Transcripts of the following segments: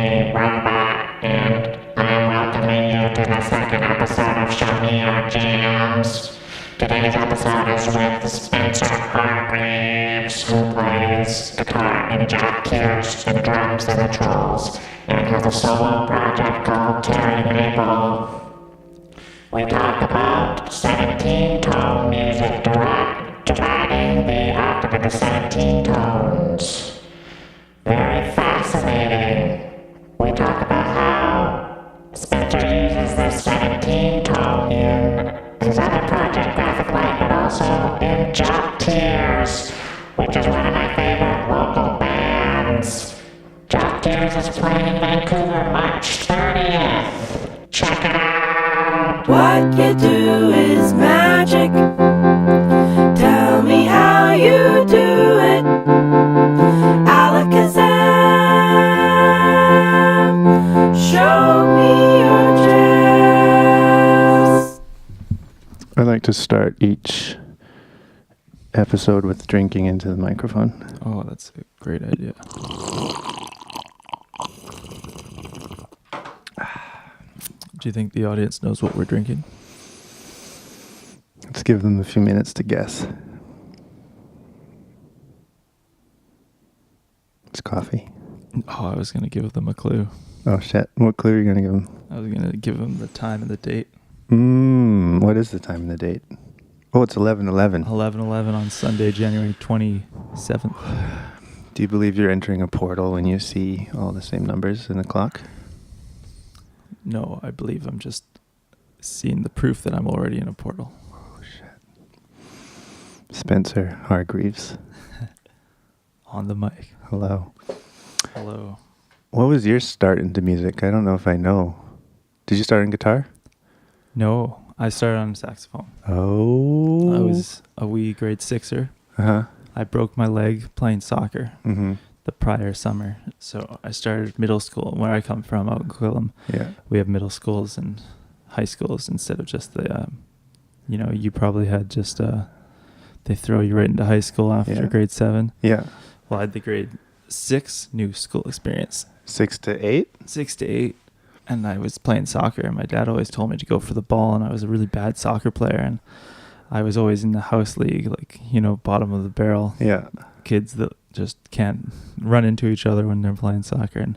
me, Robot, and I'm welcoming you to the second episode of Show Me Your Jams. Today's episode is with Spencer Hargreaves, who plays guitar in Jock Tears and drums in the Trolls, and has a solo project called Terry Maple. We talk about 17-tone music, dividing the octave into 17 tones. Very fascinating. We talk about how Spencer uses this 17-tone in his other project, Graphic Light, but also in Jock Tears, which is one of my favorite local bands. Jock Tears is playing in Vancouver March 30th. Check it out! What you do is magic. Tell me how you do it. Alakazam, show me your jams. I like to start each episode with drinking into the microphone. Oh, that's a great idea. Do you think the audience knows what we're drinking? Let's give them a few minutes to guess. It's coffee. Oh, I was going to give them a clue. Oh, shit. What clue are you going to give them? I was going to give them the time and the date. What is the time and the date? Oh, it's 11/11. 11/11 on Sunday, January 27th. Do you believe you're entering a portal when you see all the same numbers in the clock? No, I believe I'm just seeing the proof that I'm already in a portal. Oh, shit. Spencer Hargreaves. On the mic. Hello. Hello. What was your start into music? I don't know if I know. Did you start on guitar? No, I started on saxophone. Oh. I was a wee grade sixer. Uh-huh. I broke my leg playing soccer Mm-hmm. the prior summer. So I started middle school. Where I come from, out in Quillam, Yeah. we have middle schools and high schools instead of just the, you probably had just, they throw you right into high school after grade 7. Yeah. Well, I had the grade 6 new school experience. 6 to 8? 6 to 8. And I was playing soccer, and my dad always told me to go for the ball, and I was a really bad soccer player, and I was always in the house league, bottom of the barrel. Yeah. Kids that just can't run into each other when they're playing soccer.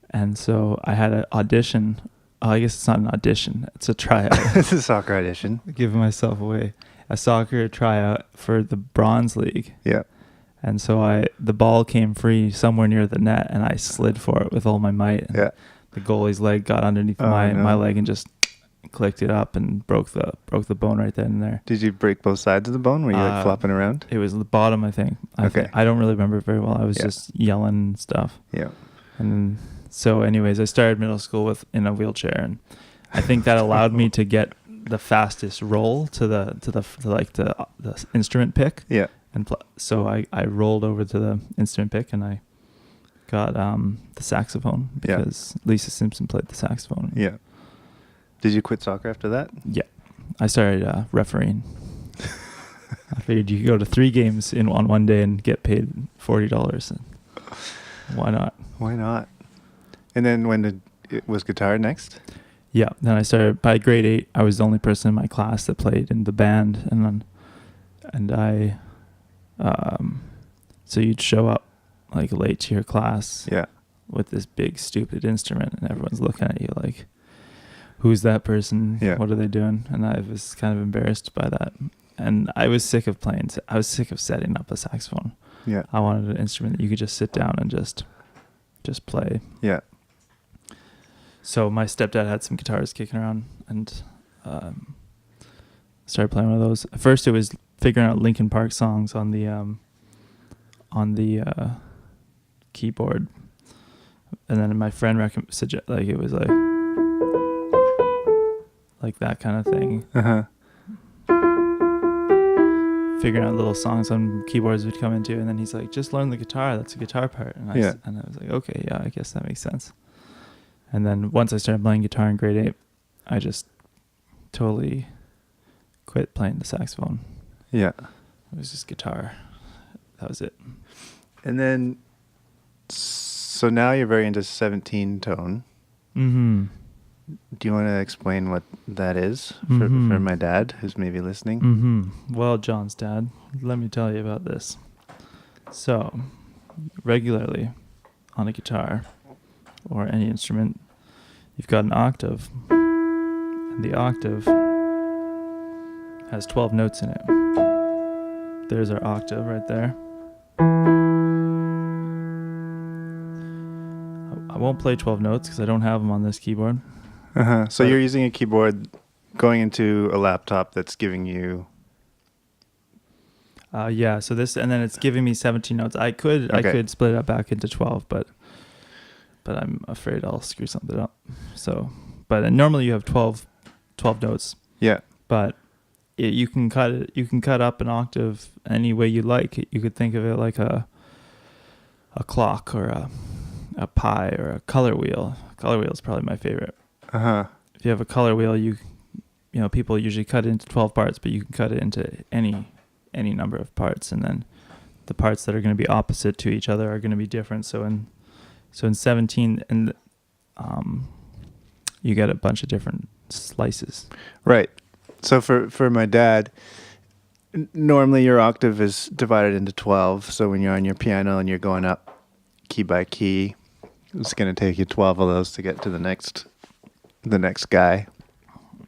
And so I had an audition. Oh, I guess it's not an audition. It's a tryout. It's a soccer audition. Giving myself away. A soccer tryout for the Bronze League. Yeah. And so the ball came free somewhere near the net, and I slid for it with all my might. And Yeah. the goalie's leg got underneath my leg and just clicked it up and broke the bone right then and there. Did you break both sides of the bone? Were you flopping around? It was the bottom, I think. I don't really remember it very well. I was just yelling and stuff. Yeah. And so anyways, I started middle school in a wheelchair, and I think that allowed me to get the fastest roll to the instrument pick. Yeah. And so I rolled over to the instrument pick, and I got the saxophone because Lisa Simpson played the saxophone. Yeah. Did you quit soccer after that? Yeah. I started refereeing. I figured you could go to 3 games on one day and get paid $40. And why not? Why not? And then was guitar next? Yeah. Then I started, by grade 8, I was the only person in my class that played in the band. So you'd show up late to your class with this big stupid instrument, and everyone's looking at you like, who's that person? Yeah. What are they doing? And I was kind of embarrassed by that. And I was sick of setting up a saxophone. Yeah. I wanted an instrument that you could just sit down and just play. Yeah. So my stepdad had some guitars kicking around, and started playing one of those. At first it was figuring out Linkin Park songs on the keyboard, and then my friend suggest it was like that kind of thing. Uh-huh. Figuring out little songs on keyboards would come into, and then he's like, just learn the guitar, that's a guitar part. And I was like, okay, yeah, I guess that makes sense. And then once I started playing guitar in grade 8, I just totally quit playing the saxophone. Yeah. It was just guitar. That was it. And then So now you're very into 17 tone. Mm-hmm. Do you want to explain what that is for my dad who's maybe listening? Mm-hmm. Well, John's dad, let me tell you about this. So, regularly on a guitar or any instrument, you've got an octave, and the octave has 12 notes in it. There's our octave right there. I won't play 12 notes because I don't have them on this keyboard. So you're using a keyboard going into a laptop that's giving you... Yeah, so this, and then it's giving me 17 notes. I could split it up back into 12, but I'm afraid I'll screw something up. So, but normally you have 12 notes. Yeah. But you can cut up an octave any way you like. You could think of it like a clock or a pie or a color wheel. Color wheel is probably my favorite. If you have a color wheel, you know, people usually cut it into 12 parts, but you can cut it into any number of parts, and then the parts that are going to be opposite to each other are going to be different. So in 17, and you get a bunch of different slices. Right. So for my dad, normally your octave is divided into 12. So when you're on your piano and you're going up key by key, it's going to take you 12 of those to get to the next guy.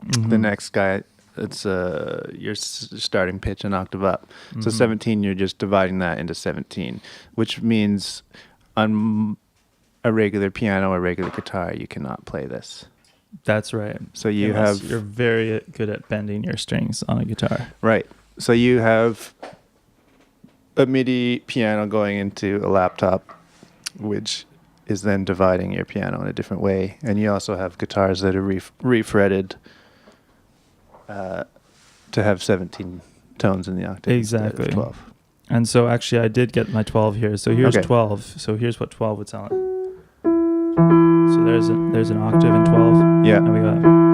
Mm-hmm. The next guy, it's your starting pitch an octave up. Mm-hmm. So 17, you're just dividing that into 17, which means on a regular piano or regular guitar, you cannot play this. That's right. So you're very good at bending your strings on a guitar. Right. So you have a MIDI piano going into a laptop, which is then dividing your piano in a different way. And you also have guitars that are refretted to have 17 tones in the octave. Exactly. Instead of 12. And so actually I did get my 12 here. So here's Okay. 12. So here's what 12 would sound like. So there's an octave in 12. Yeah. And we got...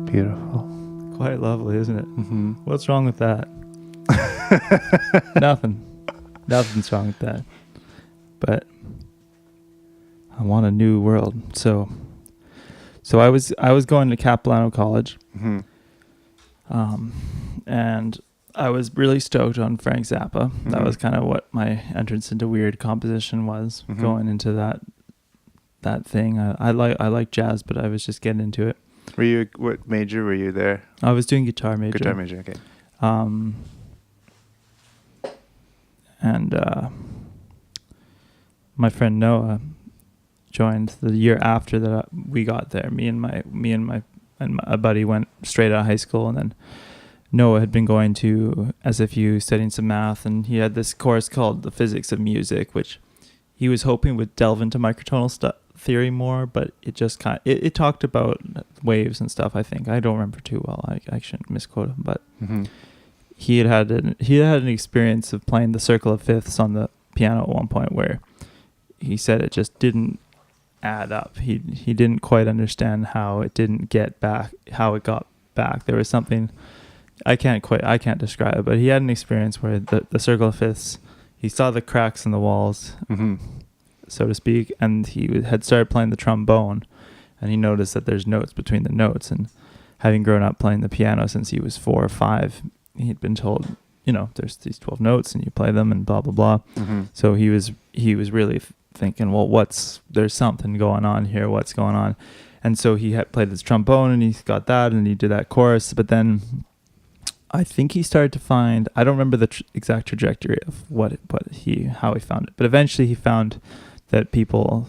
Beautiful. Quite lovely, isn't it? Mm-hmm. What's wrong with that? Nothing. Nothing's wrong with that. But I want a new world. So I was going to Capilano College, Mm-hmm. and I was really stoked on Frank Zappa. Mm-hmm. That was kind of what my entrance into weird composition was, Mm-hmm. going into that thing. I like jazz, but I was just getting into it. What major were you there? I was doing guitar major. Guitar major, okay. And my friend Noah joined the year after that we got there. Me and a buddy went straight out of high school, and then Noah had been going to SFU studying some math, and he had this course called The Physics of Music, which he was hoping would delve into microtonal theory more, but it just it talked about waves and stuff. I think I don't remember too well. I shouldn't misquote him, but Mm-hmm. he had an experience of playing the circle of fifths on the piano at one point where he said it just didn't add up. He didn't quite understand how it got back. There was something I can't describe it, but he had an experience where the circle of fifths, he saw the cracks in the walls, Mm-hmm. so to speak, and he had started playing the trombone, and he noticed that there's notes between the notes, and having grown up playing the piano since he was 4 or 5, he'd been told, there's these 12 notes and you play them and blah blah blah. Mm-hmm. So he was really thinking, well, there's something going on here, what's going on? And so he had played this trombone, and he got that, and he did that chorus, but then I think he started to find, I don't remember the exact trajectory of how he found it, but eventually he found that people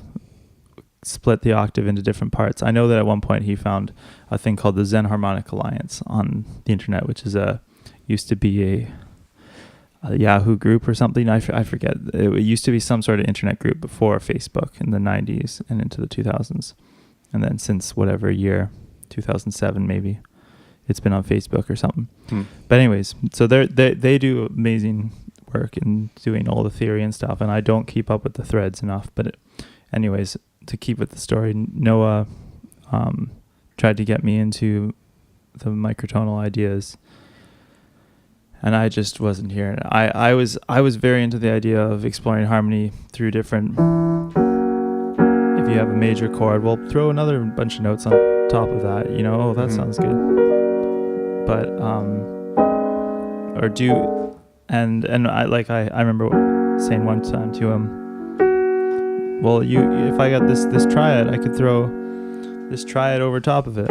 split the octave into different parts. I know that at one point he found a thing called the Zen Harmonic Alliance on the internet, which is used to be Yahoo group or something. I forget. It used to be some sort of internet group before Facebook in the 90s and into the 2000s. And then since whatever year, 2007 maybe, it's been on Facebook or something. But anyways, so they do amazing work in doing all the theory and stuff, and I don't keep up with the threads enough. But anyways, to keep with the story, Noah tried to get me into the microtonal ideas, and I just wasn't here. I was very into the idea of exploring harmony through different. If you have a major chord, well, throw another bunch of notes on top of that. You know, that sounds good. But or do, and I remember saying one time to him, well, if I got this triad, I could throw this triad over top of it.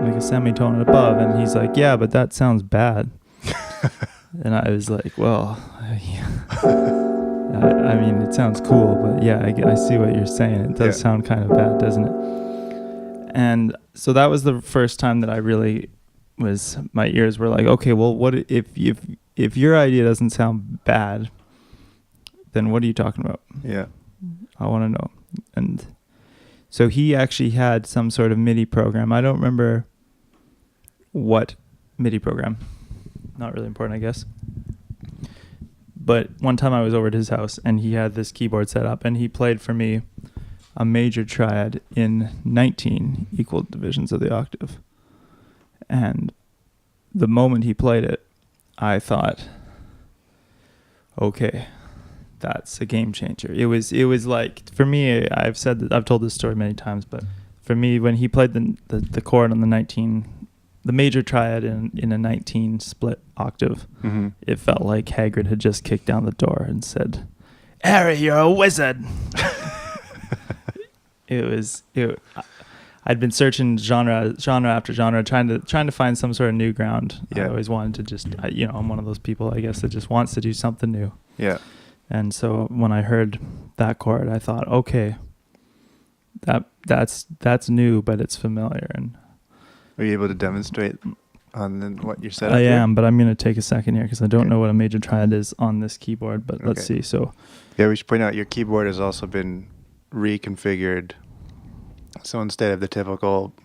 Like a semitone above, and he's like, yeah, but that sounds bad. And I was like, well, I mean, it sounds cool, but yeah, I see what you're saying. It does sound kind of bad, doesn't it? And so that was the first time that I really my ears were like, okay, well, what if your idea doesn't sound bad, then what are you talking about? Yeah. I want to know. And so he actually had some sort of MIDI program. I don't remember what MIDI program. Not really important, I guess. But one time I was over at his house and he had this keyboard set up and he played for me a major triad in 19 equal divisions of the octave. And the moment he played it, I thought, okay, that's a game changer. It was like, for me, I've told this story many times, but for me, when he played the chord on the major triad in a 19 split octave, it felt like Hagrid had just kicked down the door and said, "Harry, you're a wizard." I'd been searching genre after genre, trying to find some sort of new ground. Yeah. I always wanted to just, I'm one of those people, I guess, that just wants to do something new. Yeah. And so when I heard that chord, I thought, okay, that's new, but it's familiar. And are you able to demonstrate on what you're set up? I am, but I'm going to take a second here because I don't know what a major triad is on this keyboard, but let's see. So yeah, we should point out your keyboard has also been reconfigured. So instead of the typical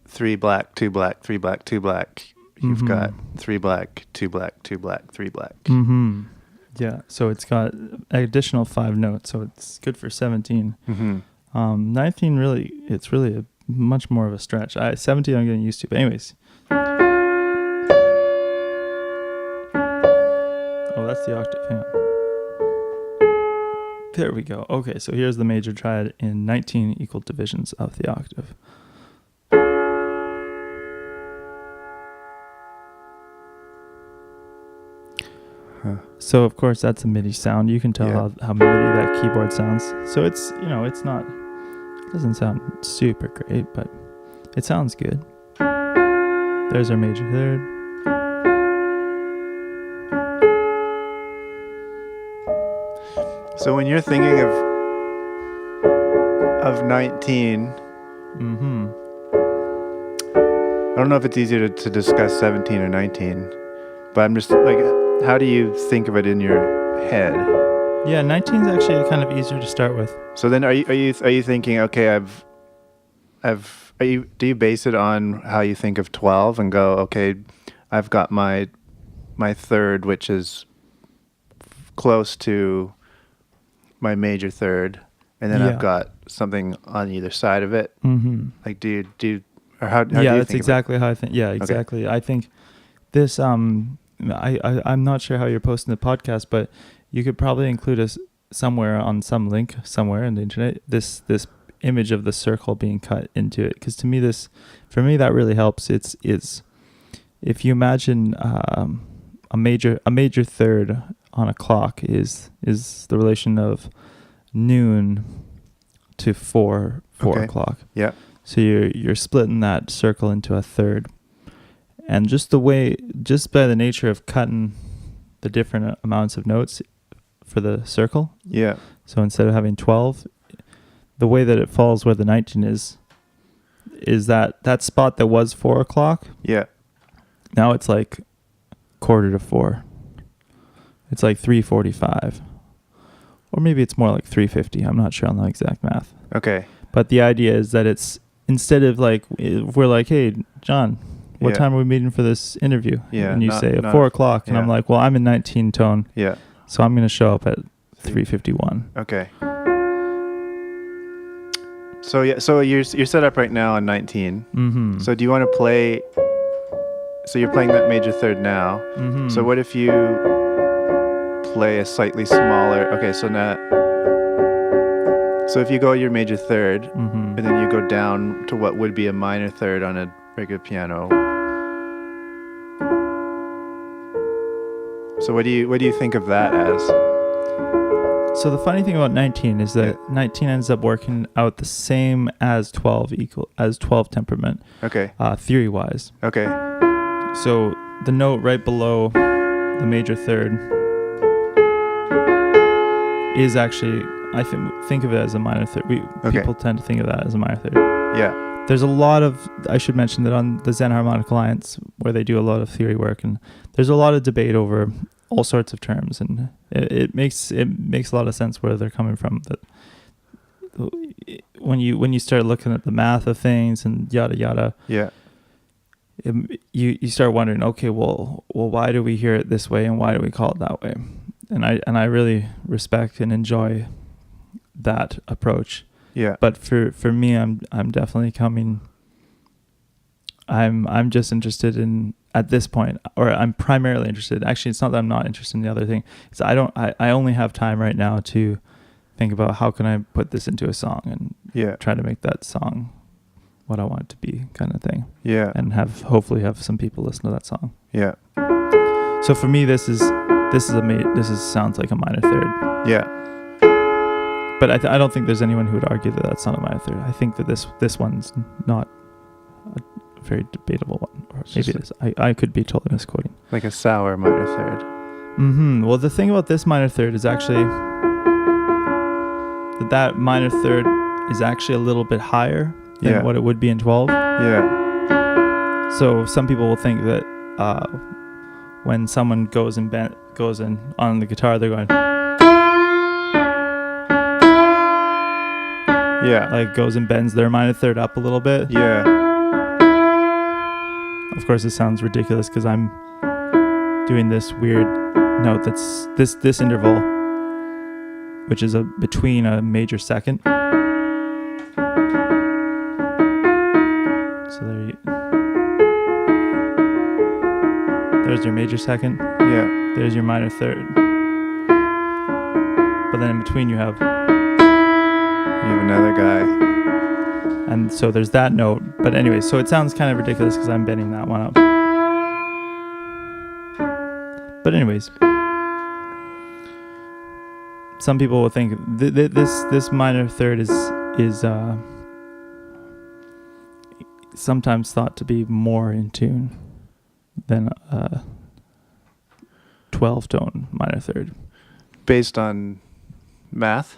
3 black, 2 black, 3 black, 2 black, you've got 3 black, 2 black, 2 black, 3 black. Yeah, so it's got additional 5 notes, so it's good for 17. 19 really, it's really a much more of a stretch. 17 I'm getting used to, but anyways. Oh, that's the octave. Hang on. There we go. Okay, so here's the major triad in 19 equal divisions of the octave. So of course that's a MIDI sound. You can tell how MIDI that keyboard sounds. So it's, it doesn't sound super great, but it sounds good. There's our major third. So when you're thinking of 19, I don't know if it's easier to discuss 17 or 19, but I'm just like, how do you think of it in your head? Yeah, 19 is actually kind of easier to start with. So then, are you thinking, okay, do you base it on how you think of 12 and go, okay, I've got my third, which is close to my major third, and then I've got something on either side of it. Like, do you, or how do you think? That's exactly how I think. Yeah, exactly. Okay. I think this. I'm not sure how you're posting the podcast, but you could probably include us somewhere on some link somewhere in the internet. This image of the circle being cut into it, because to me for me that really helps. It's if you imagine a major third on a clock is the relation of noon to 4 o'clock. Yeah. So you're splitting that circle into a third, and just by the nature of cutting the different amounts of notes for the circle. Yeah. So instead of having 12, the way that it falls where the 19 is, is that spot that was 4 o'clock. Yeah. Now it's like 3:45. It's like 3:45, or maybe it's more like 3:50. I'm not sure on the exact math. Okay. But the idea is that it's instead of like if we're like, hey, John, what time are we meeting for this interview? Yeah. And you say 4 o'clock, and I'm like, well, I'm in 19 tone. Yeah. So I'm going to show up at 3:51. Okay. So yeah, so you're set up right now on 19. Mm-hmm. So do you want to play? So you're playing that major third now. Mm-hmm. So what if you play a slightly smaller? Okay, so now. So if you go your major third, Mm-hmm. and then you go down to what would be a minor third on a regular piano. So what do you think of that as? So the funny thing about 19 is that 19 ends up working out the same as 12 temperament. Okay. Theory wise. Okay. So the note right below the major third is actually, I think of it as a minor third. People tend to think of that as a minor third. Yeah. There's a lot of, I should mention that on the Zen Harmonic Alliance, where they do a lot of theory work, and there's a lot of debate over all sorts of terms, and it makes a lot of sense where they're coming from. That when you start looking at the math of things and yada yada, Yeah. You start wondering, okay, well, why do we hear it this way, and why do we call it that way? And I really respect and enjoy that approach. Yeah. But for me, I'm definitely coming. I'm just interested in, at this point, or I'm primarily interested. Actually, it's not that I'm not interested in the other thing. It's I only have time right now to think about how can I put this into a song and try to make that song what I want it to be, kind of thing. Yeah. And hopefully have some people listen to that song. Yeah. So for me, this sounds like a minor third. Yeah. But I don't think there's anyone who would argue that that's not a minor third. I think that this one's not a very debatable one, or maybe it is. I could be totally misquoting. Like a sour minor third. Mm-hmm. Well, the thing about this minor third is actually that minor third is actually a little bit higher than what it would be in 12. Yeah. So some people will think that when someone goes in on the guitar, they're going. Yeah. Like goes and bends their minor third up a little bit. Yeah. Of course, it sounds ridiculous because I'm doing this weird note that's this interval, which is between a major second. So there's your major second. Yeah. There's your minor third. But then in between you have another guy. And so there's that note. But anyway, so it sounds kind of ridiculous because I'm bending that one up. But anyways, some people will think this minor third is sometimes thought to be more in tune than a 12-tone minor third. Based on math?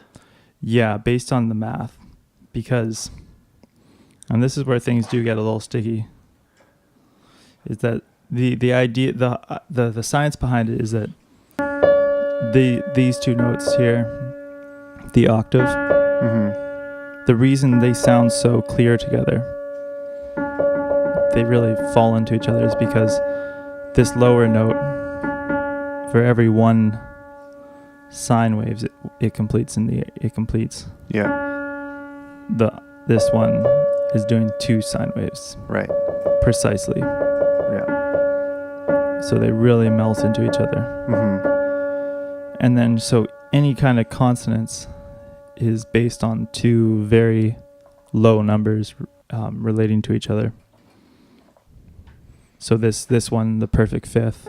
Yeah, based on the math. Because, and this is where things do get a little sticky, is that the idea, the science behind it is that these two notes here, the octave, the reason they sound so clear together, they really fall into each other, is because this lower note, for every one sine waves it completes. Yeah. This one is doing 2 sine waves. Right. Precisely. Yeah. So they really melt into each other. And then so any kind of consonance is based on 2 very low numbers relating to each other. So this one, the perfect fifth.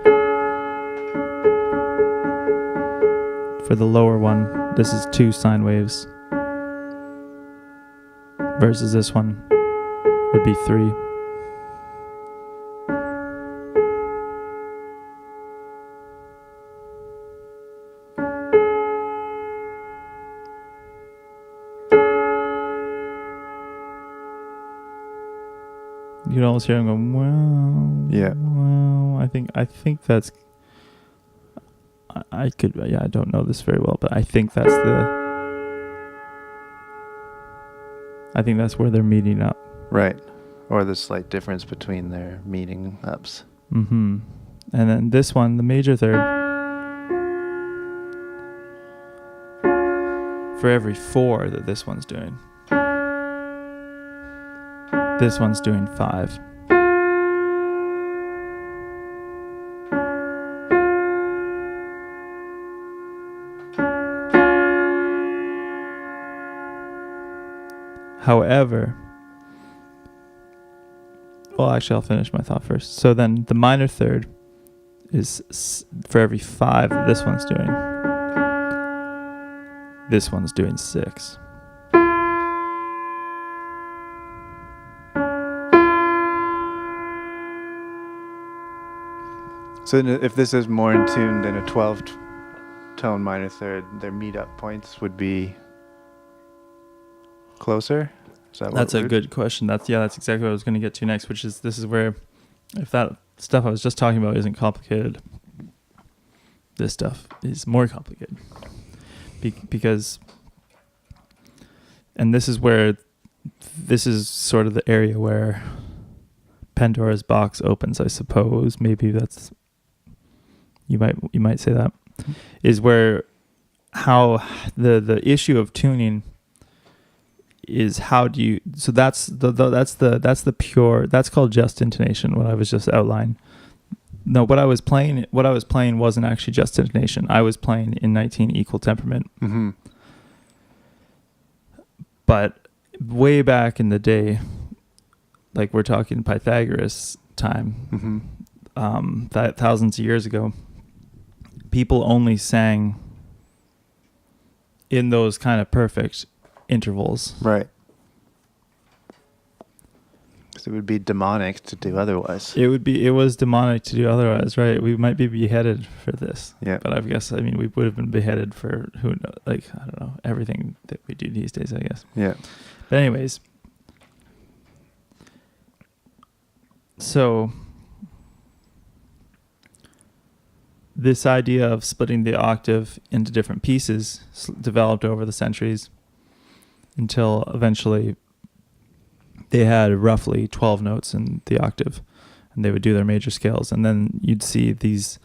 For the lower one, this is 2 sine waves. Versus this one would be 3. you can almost hear him going, well, Yeah. well. I think that's. I could, yeah, I don't know this very well, but I think that's where they're meeting up. Right. Or the slight difference between their meeting ups. Mm-hmm. And then this one, the major third, for every 4 that this one's doing, this one's doing 5. However, well, actually, I'll finish my thought first. So then the minor third is for every 5 that this one's doing, this one's doing 6. So if this is more in tune than a 12-tone minor third, their meet-up points would be closer? Is that That's a good question. That's exactly what I was going to get to next, which is this is where, if that stuff I was just talking about isn't complicated, this stuff is more complicated. Because, and this is where, this is sort of the area where Pandora's box opens, I suppose. Maybe that's, you might say that, is where how the issue of tuning is how do you, so that's the pure, that's called just intonation, what I was just outlining. No, what I was playing wasn't actually just intonation. I was playing in 19 equal temperament. Mm-hmm. But way back in the day, like we're talking Pythagoras time, Mm-hmm. that thousands of years ago, people only sang in those kind of perfect intervals. Right. Because it would be demonic to do otherwise. It was demonic to do otherwise, right? We might be beheaded for this. Yeah. But I guess, I mean, we would have been beheaded for who knows, like, I don't know, everything that we do these days, I guess. Yeah. But anyways, so this idea of splitting the octave into different pieces developed over the centuries until eventually they had roughly 12 notes in the octave, and they would do their major scales, and then you'd see pieces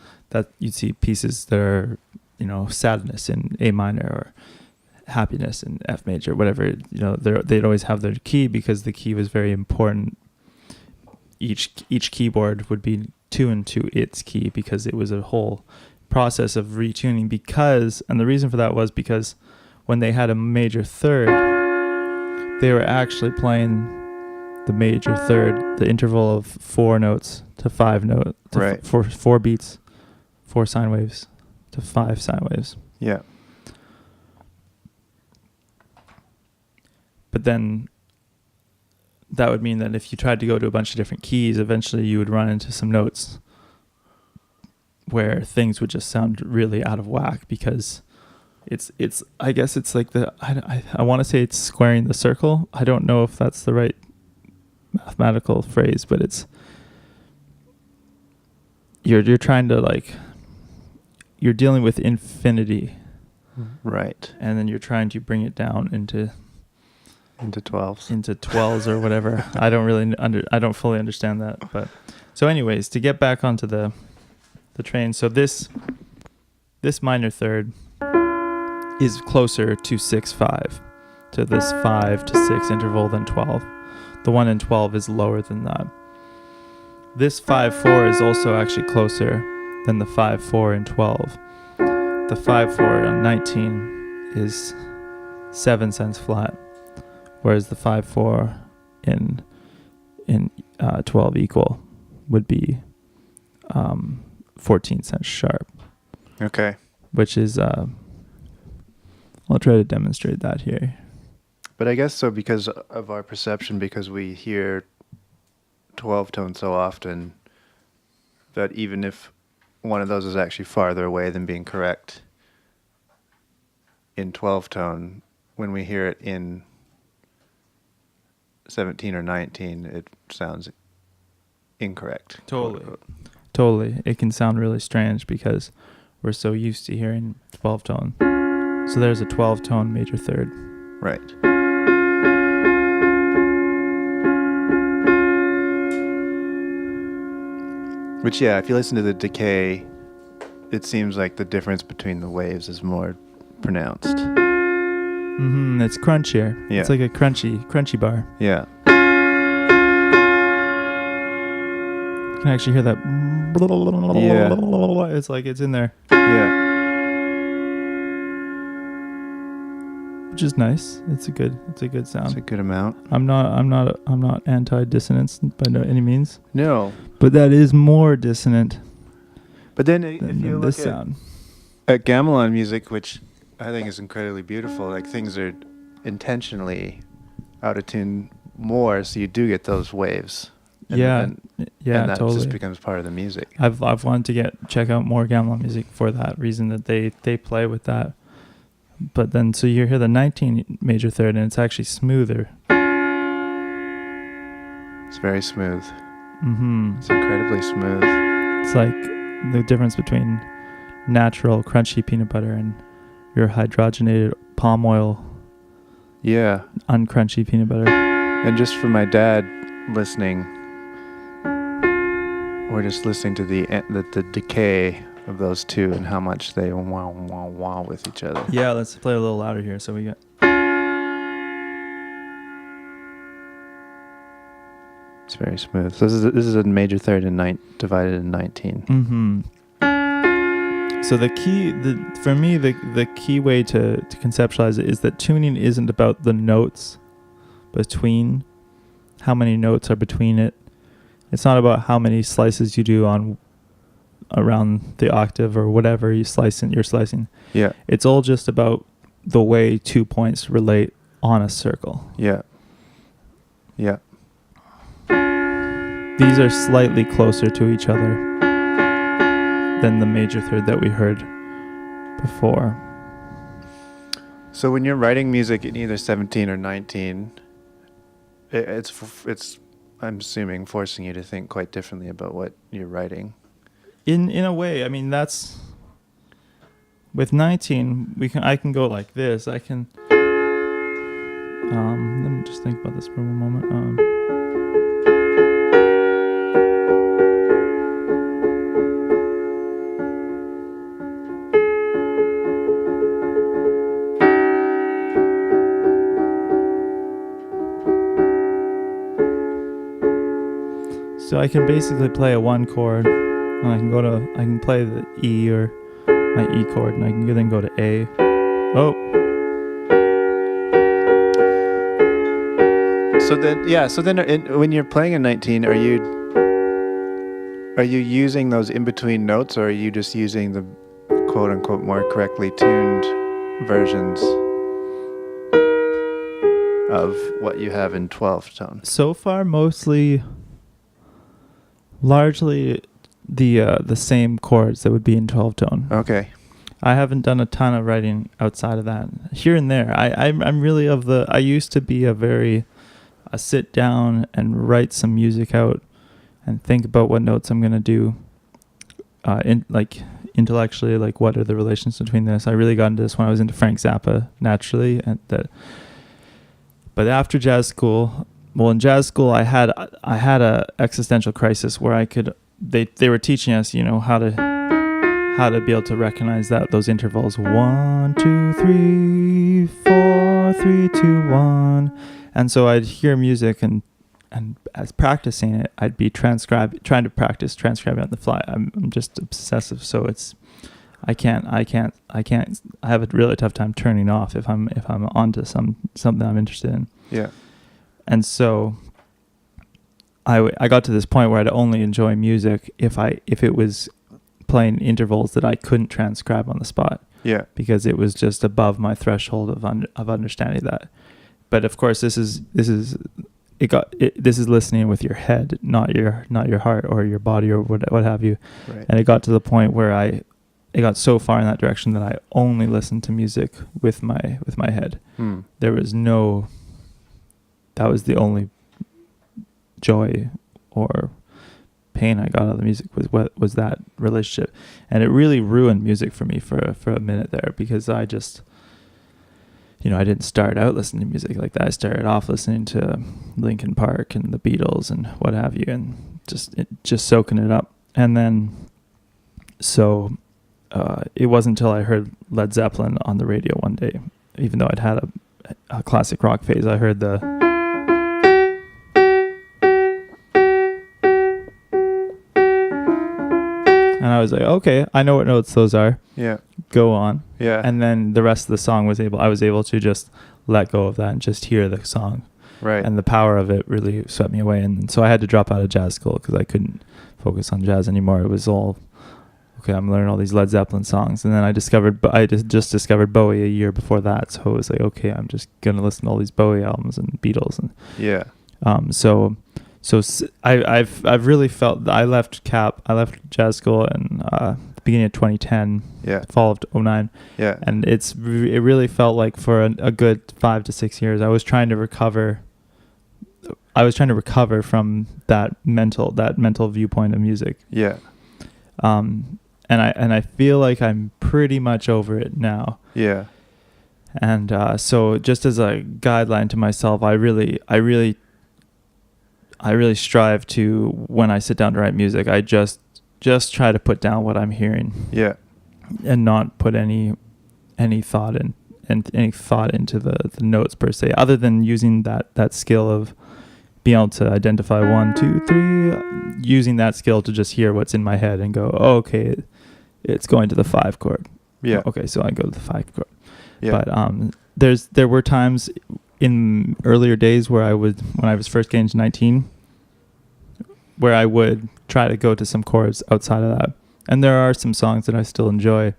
that are, you know, sadness in A minor or happiness in F major, whatever, you know, they'd always have their key because the key was very important. Each keyboard would be tuned to its key because it was a whole process of retuning, and the reason for that was because when they had a major third, they were actually playing the major third, the interval of 4 notes to 5 notes, Right. for 4 beats, 4 sine waves to 5 sine waves. Yeah. But then that would mean that if you tried to go to a bunch of different keys, eventually you would run into some notes where things would just sound really out of whack because it's I guess it's like I want to say it's squaring the circle. I don't know if that's the right mathematical phrase, but it's you're trying to, like, you're dealing with infinity, Right. and then you're trying to bring it down into 12s. or whatever. I don't fully understand that, but so anyways, to get back onto the train, so this minor third is closer to 6/5, to this 5 to 6 interval than 12. The one in 12 is lower than that. This 5/4 is also actually closer than the 5/4 in 12. The 5/4 on 19 is 7 cents flat, whereas the 5/4 in 12 equal would be 14 cents sharp, Okay. which is I'll try to demonstrate that here. But I guess so because of our perception, because we hear 12 tone so often, that even if one of those is actually farther away than being correct in 12 tone, when we hear it in 17 or 19, it sounds incorrect. Totally. quote unquote. Totally. It can sound really strange because we're so used to hearing 12 tone. So there's a 12 tone major third. Right. Which, yeah, if you listen to the decay, it seems like the difference between the waves is more pronounced. It's crunchier. Yeah. It's like a crunchy bar. Yeah. You can actually hear that. Yeah. It's like it's in there, Yeah. which is nice. It's a good sound. It's a good amount. I'm not anti-dissonance by no any means, No. but that is more dissonant But then if than you this look sound. at gamelan music, which I think is incredibly beautiful, like things are intentionally out of tune more, so you do get those waves. Yeah, and that totally. just becomes part of the music. I've wanted to check out more gamelan music for that reason, that they play with that. But then so you hear the 19 major third and it's actually smoother. It's very smooth. Mm-hmm. It's incredibly smooth. It's like the difference between natural crunchy peanut butter and your hydrogenated palm oil Yeah. uncrunchy peanut butter. And just for my dad listening, we're just listening to the decay of those two and how much they wow wow wow with each other. Yeah, let's play a little louder here. So we got. It's very smooth. So this is a major third and divided in 19. Mm-hmm. So the key way to conceptualize it is that tuning isn't about the notes between, how many notes are between it. It's not about how many slices you do around the octave or whatever you're slicing. Yeah. It's all just about the way 2 points relate on a circle. Yeah. Yeah. These are slightly closer to each other than the major third that we heard before. So when you're writing music in either 17 or 19, it's I'm assuming forcing you to think quite differently about what you're writing. In a way, I mean, that's with 19 I can go like this. I can let me just think about this for one moment. So I can basically play a 1 chord, and I can play the E or my E chord, and I can then go to A. Oh. So then when you're playing a 19, are you using those in between notes, or are you just using the quote unquote more correctly tuned versions of what you have in 12 tone? So far, largely the same chords that would be in 12 tone. Okay. I haven't done a ton of writing outside of that. Here and there. I'm really I used to be a sit down and write some music out and think about what notes I'm going to do intellectually, like what are the relations between this. I really got into this when I was into Frank Zappa naturally, but after jazz school, in jazz school I had a existential crisis where they were teaching us, how to be able to recognize those intervals 1 2 3 4 3 2 1, and so I'd hear music and as practicing it, I'd be trying to practice transcribing on the fly. I'm just obsessive, so I have a really tough time turning off if I'm onto something I'm interested in. Yeah. And so I got to this point where I'd only enjoy music if it was playing intervals that I couldn't transcribe on the spot. Yeah. Because it was just above my threshold of understanding that. But of course, this is listening with your head, not your heart or your body or what have you. Right. And it got to the point where it got so far in that direction that I only listened to music with my head. There was that was the only joy or pain I got out of the music was that relationship, and it really ruined music for me for a minute there, because I just, I didn't start out listening to music like that. I started off listening to Linkin Park and the Beatles and what have you, and just soaking it up. And then, so it wasn't until I heard Led Zeppelin on the radio one day, even though I'd had a classic rock phase. I heard and I was like, okay, I know what notes those are. Yeah. Go on. Yeah. And then the rest of the song I was able to just let go of that and just hear the song. Right. And the power of it really swept me away. And so I had to drop out of jazz school because I couldn't focus on jazz anymore. It was all, okay, I'm learning all these Led Zeppelin songs. And then I just discovered Bowie a year before that. So it was like, okay, I'm just going to listen to all these Bowie albums and Beatles. And yeah. So I've really felt I left jazz school in the beginning of 2010, Yeah. fall of 2009. Yeah. And it really felt like for a good 5 to 6 years, I was trying to recover from that mental viewpoint of music. Yeah. And I feel like I'm pretty much over it now. Yeah. And so just as a guideline to myself, I really strive to, when I sit down to write music, I just try to put down what I'm hearing. Yeah. And not put any thought any thought into the notes per se, other than using that skill of being able to identify 1, 2, 3, using that skill to just hear what's in my head and go, oh, okay, it's going to the 5 chord. Yeah. Okay, so I go to the 5 chord. Yeah. But there were times in earlier days when I was first getting to 19, where I would try to go to some chords outside of that. And there are some songs that I still enjoy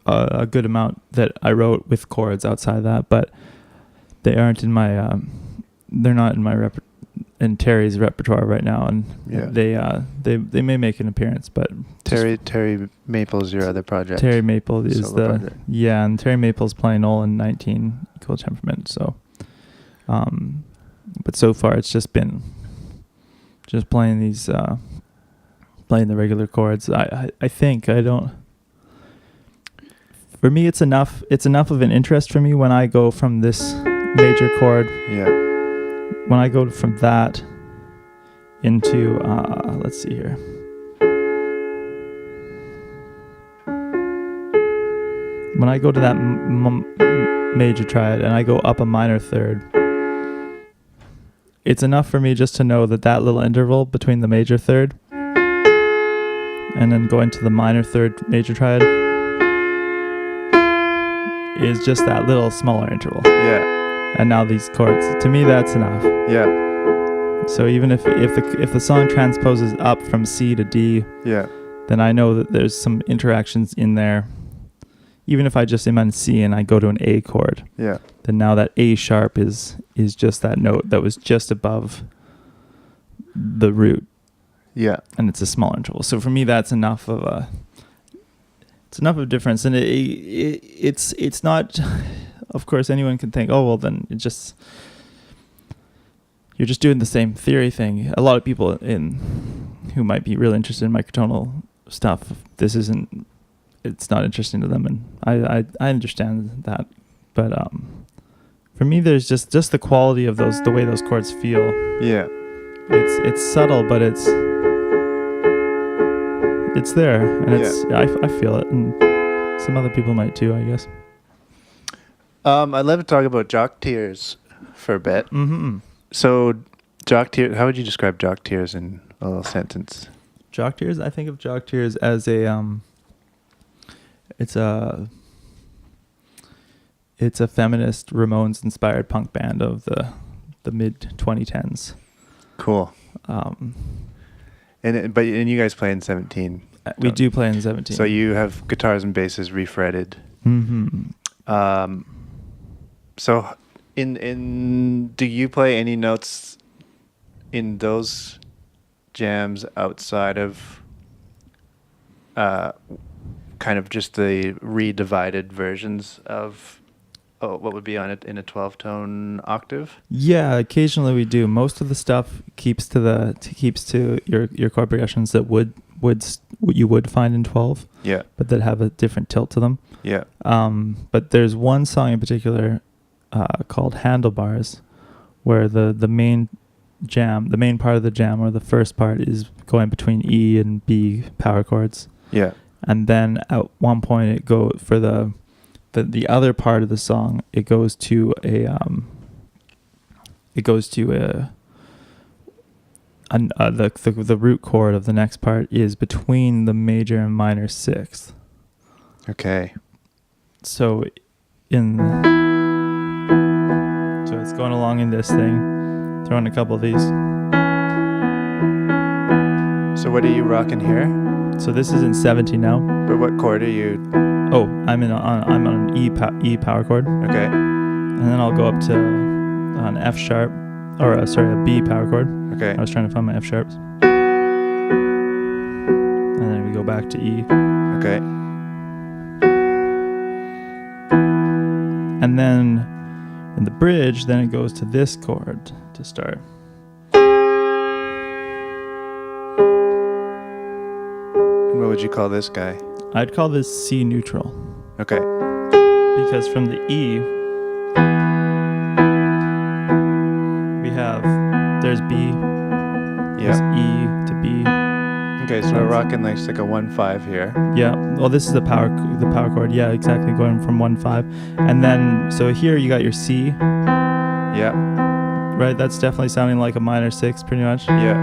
a good amount that I wrote with chords outside of that, but they aren't in my they're not in my in Terry's repertoire right now, and yeah. they may make an appearance, but Terry Maple's your other project. Terry Maple is Solo project. and Terry Maple's playing Nolan 19 Equal Temperament. So, but so far it's just been playing these playing the regular chords. I think I don't. For me, it's enough of an interest for me when I go from this major chord. Yeah. When I go from that into, let's see here. When I go to that major triad and I go up a minor third, it's enough for me just to know that little interval between the major third and then going to the minor third major triad is just that little smaller interval. Yeah. And now these chords, to me, that's enough. Yeah. So even if the song transposes up from C to D, yeah, then I know that there's some interactions in there. Even if I just am on C and I go to an A chord, yeah, then now that A sharp is just that note that was just above the root. Yeah. And it's a small interval. So for me, that's enough of a difference. And it's not. Of course, anyone can think, oh, well, then you're just doing the same theory thing. A lot of people who might be really interested in microtonal stuff, it's not interesting to them, and I understand that. But for me, there's just the quality of the way those chords feel. Yeah. It's subtle, but it's there, and I feel it, and some other people might too, I guess. I'd love to talk about Jock Tears for a bit. Mm-hmm. So, Jock Tears, how would you describe Jock Tears in a little sentence? Jock Tears? I think of Jock Tears as it's a feminist Ramones-inspired punk band of the mid-2010s. Cool. And you guys play in 17. We do play in 17. So you have guitars and basses refretted. Mm-hmm. So, do you play any notes in those jams outside of kind of just the redivided versions of what would be on it in a 12-tone octave? Yeah, occasionally we do. Most of the stuff keeps to your chord progressions that you would find in 12. Yeah. But that have a different tilt to them. Yeah. But there's one song in particular called Handlebars, where the main part of the jam, or the first part, is going between E and B power chords. Yeah. And then at one point it goes for the other part of the song, it goes to the root chord of the next part is between the major and minor sixth. Okay. So it's going along in this thing, throwing a couple of these. So what are you rocking here? So this is in 70 now. But what chord are you? Oh, I'm on an E power chord. Okay. And then I'll go up to an F sharp, or a B power chord. Okay. I was trying to find my F sharps. And then we go back to E. Okay. And then in the bridge, then it goes to this chord to start. And what would you call this guy? I'd call this C neutral. Okay. Because from the E, there's B, there's E to B. Okay, so we're rocking like a 1-5 here. Yeah, well, this is the power chord. Yeah, exactly, going from 1-5, and then so here you got your C. Yeah. Right, that's definitely sounding like a minor 6, pretty much. Yeah.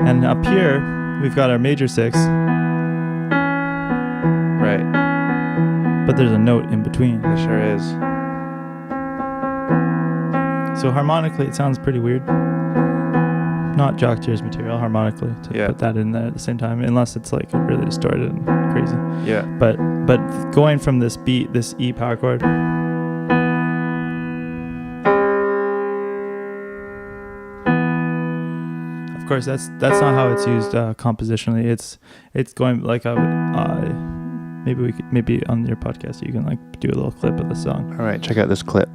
And up here we've got our major 6. Right. But there's a note in between. There sure is. So harmonically, it sounds pretty weird. Not Jock Tears material harmonically to put that in there at the same time, unless it's like really distorted and crazy. Yeah. But going from this E power chord. Of course, that's not how it's used compositionally. It's going like I would. Maybe on your podcast you can like do a little clip of the song. All right, check out this clip.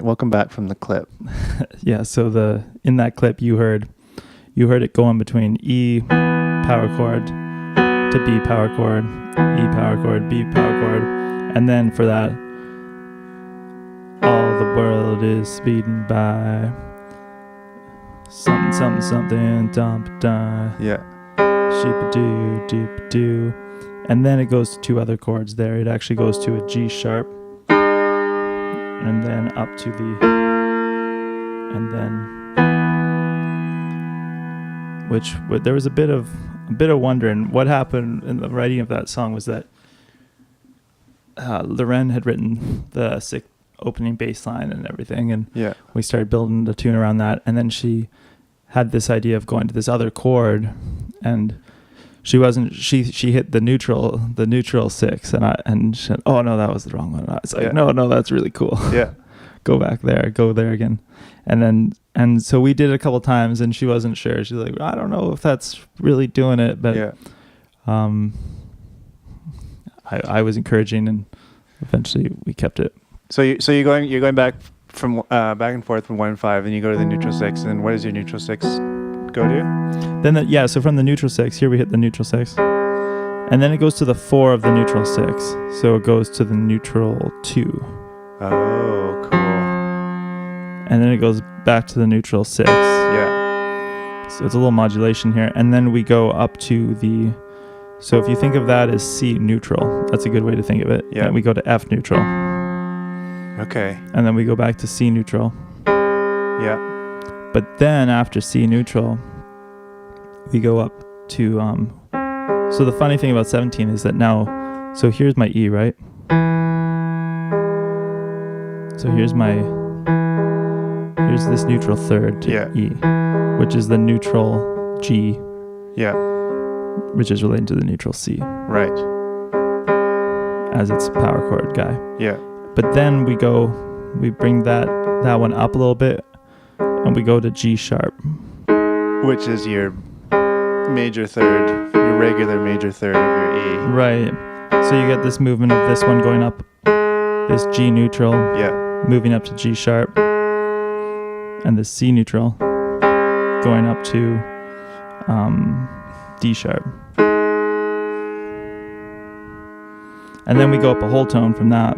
Welcome back from the clip. Yeah, so in that clip you heard it going between E power chord to B power chord, E power chord, B power chord, and then for that, all the world is speeding by. Something, something, something, dump, die. Yeah. Sheep-a-doo, doop-a-doo. And then it goes to two other chords there. It actually goes to a G sharp. And then up to there was a bit of wondering what happened in the writing of that song was that Loren had written the sick opening bass line and everything, and we started building the tune around that, and then she had this idea of going to this other chord, and she hit the neutral 6, and she said, oh no, that was the wrong one. And I was like, no, that's really cool. Yeah. Go there again. And so we did it a couple times, and she wasn't sure. She's like, I don't know if that's really doing it, but I was encouraging, and eventually we kept it. So you're going back from back and forth from 1-5, and you go to the neutral 6, and what does your neutral 6 go to? Then so from the neutral 6, here we hit the neutral 6, and then it goes to the 4 of the neutral 6, so it goes to the neutral 2. Oh, cool. And then it goes back to the neutral 6. Yeah. So it's a little modulation here, and then we go up to the. So if you think of that as C neutral, that's a good way to think of it. Yeah. And we go to F neutral. Okay. And then we go back to C neutral. Yeah. But then after C neutral, we go up to So the funny thing about 17 is that now, so here's my E, right? So here's this neutral third to Yeah. E, which is the neutral G, Yeah. which is related to the neutral C Right. as its power chord guy. Yeah. But then we bring that one up a little bit, and we go to G sharp. Which is your major third, your regular major third of your E. Right. So you get this movement of this one going up, this G neutral, Yeah. moving up to G sharp, and the C neutral going up to D sharp. And then we go up a whole tone from that.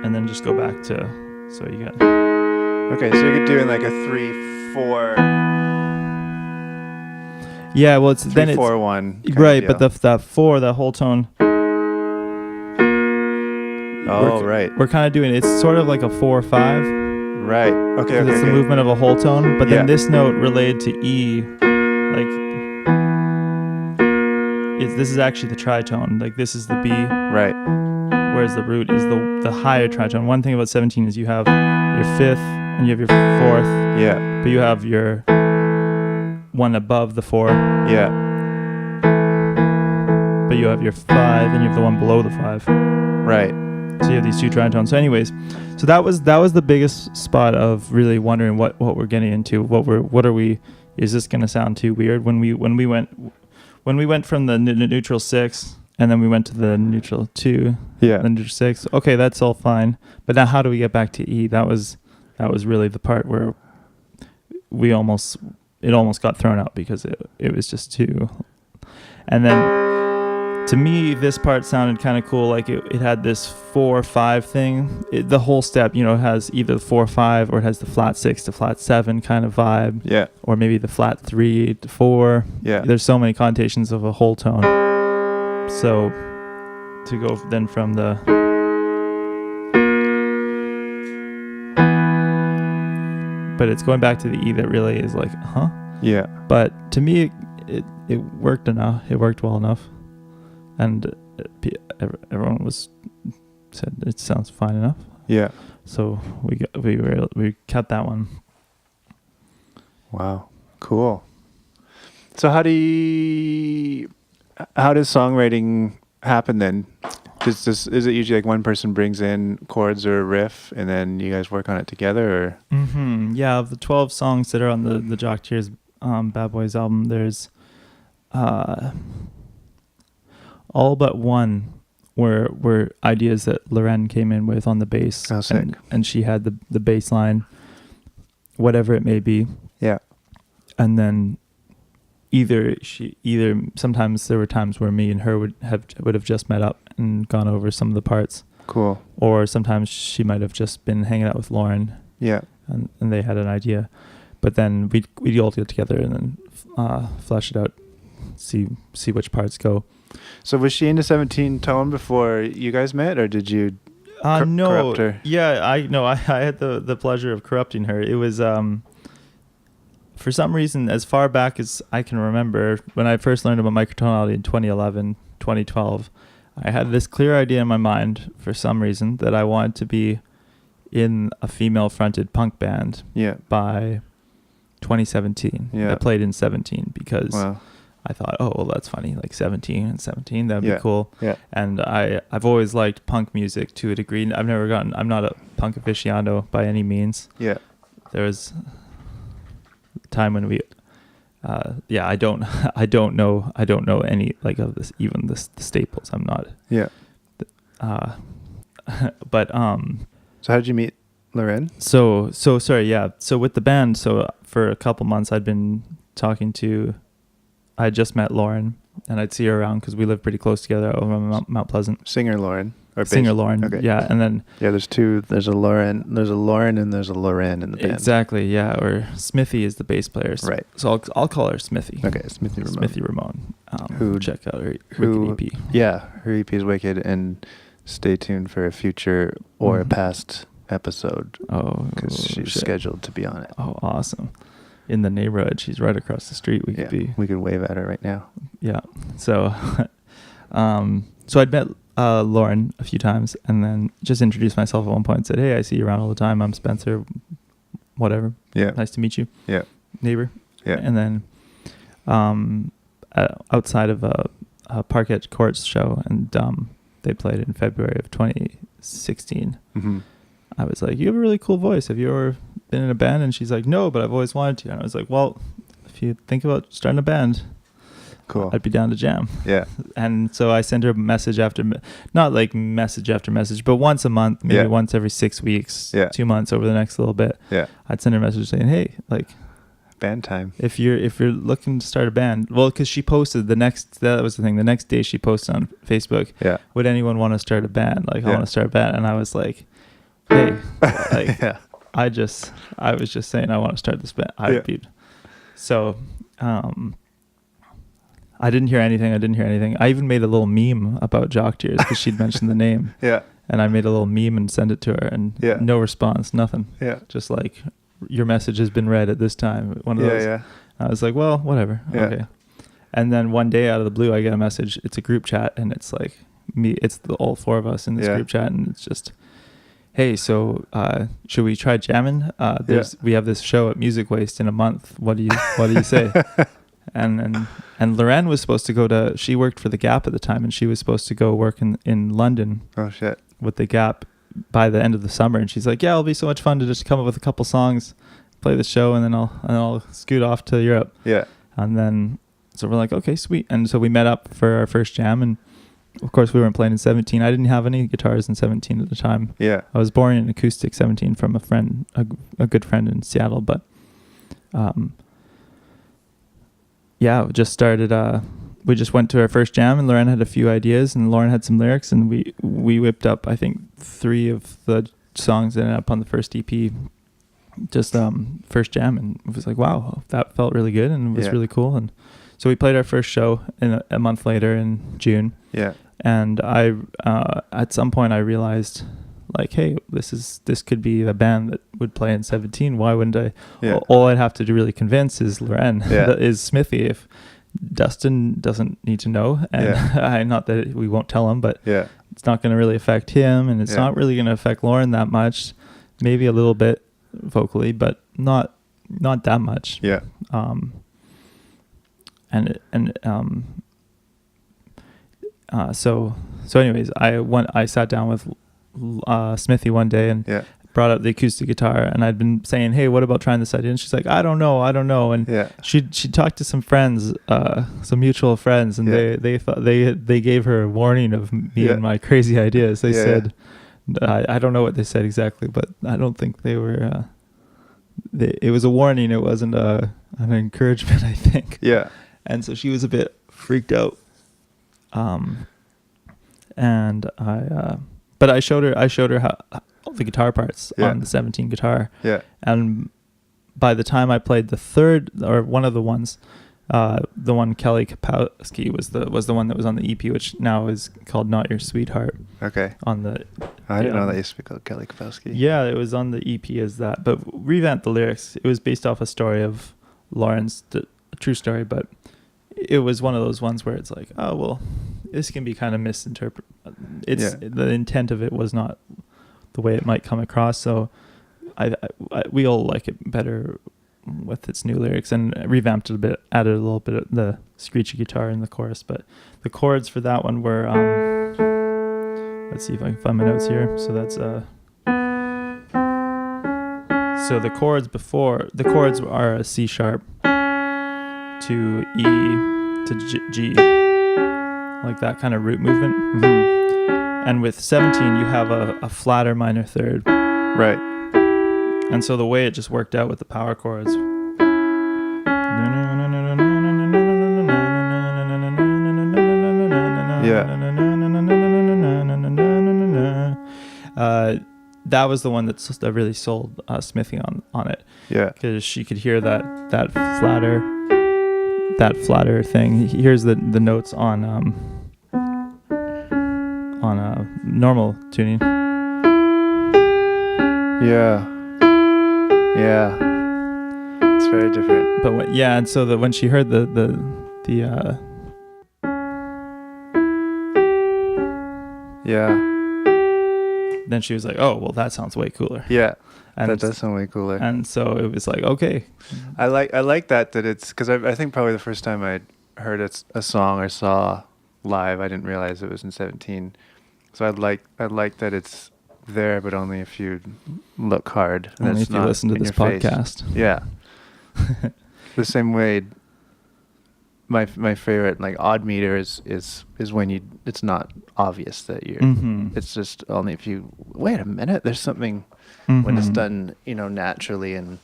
And then just go back to, so you got, Okay, so you're doing like a 3-4, yeah, well, it's then it's 3-4-1. right, but that 4, that whole tone. Oh, right. We're kind of doing, it's sort of like a 4-5. Right. Okay, okay, It's the okay. movement of a whole tone, but Yeah. then this note related to E, like, this is actually the tritone. Like, this is the B, Right. whereas the root is the higher tritone. One thing about 17 is you have your 5th and you have your 4th, Yeah. but you have your one above the 4, Yeah. but you have your 5 and you have the one below the 5. Right. So you have these two tritones. So anyways, so that was the biggest spot of really wondering what we're getting into. What are we? Is this going to sound too weird when we went from the neutral 6 and then we went to the neutral 2, Yeah. then neutral 6. Okay, that's all fine. But now how do we get back to E? That was really the part where it almost got thrown out because it was just too. And then to me, this part sounded kind of cool. Like it had this 4-5 thing. The whole step, has either 4-5 or it has the flat 6 to flat 7 kind of vibe, Yeah. or maybe the flat 3 to 4. Yeah. There's so many connotations of a whole tone. So to go then from the but it's going back to the E that really is like, huh? Yeah. But to me, it worked enough. It worked well enough, and everyone said it sounds fine enough. Yeah. So we cut that one. Wow. Cool. So how does songwriting happen then? Is it usually like one person brings in chords or a riff and then you guys work on it together, or? Mm-hmm. Yeah, of the 12 songs that are on the Jock Tears Bad Boys album, there's all but one were ideas that Loren came in with on the bass. Oh, sick. And she had the bass line, whatever it may be. Yeah. And then either sometimes there were times where me and her would have just met up and gone over some of the parts. Cool. Or sometimes she might have just been hanging out with Lauren. Yeah. And they had an idea, but then we'd all get together and then flesh it out, see which parts go. So was she into 17 tone before you guys met, or did you no corrupt her? Yeah, I had the pleasure of corrupting her. It was for some reason, as far back as I can remember, when I first learned about microtonality in 2011 2012, I had this clear idea in my mind for some reason that I wanted to be in a female-fronted punk band by 2017. Yeah. I played in 17 because Wow. I thought, oh, well, that's funny, like 17 and 17, that'd be cool. Yeah. And I've always liked punk music to a degree. I'm not a punk aficionado by any means. Yeah. There was a time when I don't know any like of this, even the staples. I'm not. Yeah. But So how did you meet Loren? So sorry, yeah. So with the band, so for a couple months I'd been talking to. I just met Lauren, and I'd see her around because we live pretty close together over Mount Pleasant. Singer Lauren. Or Singer Lauren. Okay. Yeah, and then there's two. There's a Lauren, and there's a Loren in the band. Exactly. Yeah, or Smithy is the bass player. Right. So I'll call her Smithy. Okay, Smithy Ramone. Smithy Ramone. Who check out her who- Wicked EP. Yeah, her EP is wicked, and stay tuned for a future or a Mhm. past episode Oh, because she's shit. scheduled to be on it. Oh, awesome. in the neighborhood. She's right across the street. We could wave at her right now. Yeah. So, so I'd met Lauren a few times, and then just introduced myself at one point and said, "Hey, I see you around all the time. I'm Spencer. Whatever. Yeah. Nice to meet you. Yeah. Neighbor." Yeah. And then outside of a Parquet Courts show, and they played in February of 2016. Mm-hmm. I was like, "You have a really cool voice. Have you ever been in a band?" And she's like, "No, but I've always wanted to." And I was like, "Well, if you think about starting a band, cool, I'd be down to jam." Yeah. And so I sent her message after, not like message after message, but once a month, maybe once every 6 weeks, 2 months over the next little bit. Yeah. I'd send her a message saying, "Hey, like, band time. If you're looking to start a band," well, because she posted that was the thing. The next day she posted on Facebook, "Yeah, would anyone want to start a band? Like, I want to start a band." And I was like, "Hey, like, I was just saying I want to start this band." So, I didn't hear anything. I even made a little meme about Jock Tears because she'd mentioned the name. Yeah. And I made a little meme and sent it to her, and no response, nothing. Yeah. Just like, "Your message has been read at this time." One of those. Yeah. I was like, "Well, whatever." Yeah. Okay. And then one day out of the blue, I get a message. It's a group chat, and it's like it's all four of us in this group chat, and it's just, "Hey, so should we try jamming? We have this show at Music Waste in a month. What do you say?" And Lorraine was supposed to go she worked for the Gap at the time, and she was supposed to go work in London. Oh shit. With the Gap by the end of the summer, and she's like, "Yeah, it'll be so much fun to just come up with a couple songs, play the show, and then I'll scoot off to Europe." Yeah. And then so we're like, "Okay, sweet." And so we met up for our first jam, and of course we weren't playing in 17. I didn't have any guitars in 17 at the time. Yeah. I was born in acoustic 17 from a friend, a good friend in Seattle, but we just started we just went to our first jam, and Lauren had a few ideas, and Lauren had some lyrics, and we whipped up, I think, 3 of the songs that ended up on the first EP, just first jam, and it was like, wow, that felt really good, and it was really cool. And so we played our first show a month later in June. Yeah. And I at some point I realized, like, hey, this could be a band that would play in 17. Why wouldn't I? Yeah. All I'd have to really convince is Loren, is Smithy. If Dustin doesn't need to know, and not that we won't tell him, but it's not going to really affect him, and it's not really going to affect Lauren that much. Maybe a little bit vocally, but not that much. Yeah. So anyways, I sat down with Smithy one day and brought up the acoustic guitar, and I'd been saying, hey, what about trying this idea? And she's like, I don't know. And she talked to some friends, some mutual friends, and they thought they gave her a warning of me and my crazy ideas. They said, I don't know what they said exactly, but I don't think they were it was a warning. It wasn't an encouragement, I think. Yeah. And so she was a bit freaked out. And but I showed her how all the guitar parts on the 17 guitar. Yeah. And by the time I played the third, or one of the ones, the one Kelly Kapowski was the one that was on the EP, which now is called Not Your Sweetheart. Okay. I didn't know that used to be called Kelly Kapowski. Yeah, it was on the EP as that, but revamped the lyrics. It was based off a story of Lauren's, a true story, but it was one of those ones where it's like, oh, well, this can be kind of misinterpreted. The intent of it was not the way it might come across. So we all like it better with its new lyrics, and revamped it a bit, added a little bit of the screechy guitar in the chorus. But the chords for that one were, let's see if I can find my notes here. So that's, so the chords are a C sharp to E to G, like that kind of root movement. Mm-hmm. And with 17, you have a flatter minor third. Right. And so the way it just worked out with the power chords. That was the one that really sold Smithy on it. Yeah. Because she could hear that flatter thing. Here's the notes on normal tuning. Yeah. Yeah. it's very different. But and so that when she heard the then she was like, oh well, that sounds way cooler. Yeah, and that does sound way cooler. And so it was like, okay, I like that it's because I think probably the first time I heard a song or saw live, I didn't realize it was in 17. So I like that it's there, but only if you look hard. And only if you listen to this podcast. Yeah. The same way. My favorite like odd meter is when it's not obvious that you're. Mm-hmm. It's just only if you wait a minute. There's something when it's done, naturally and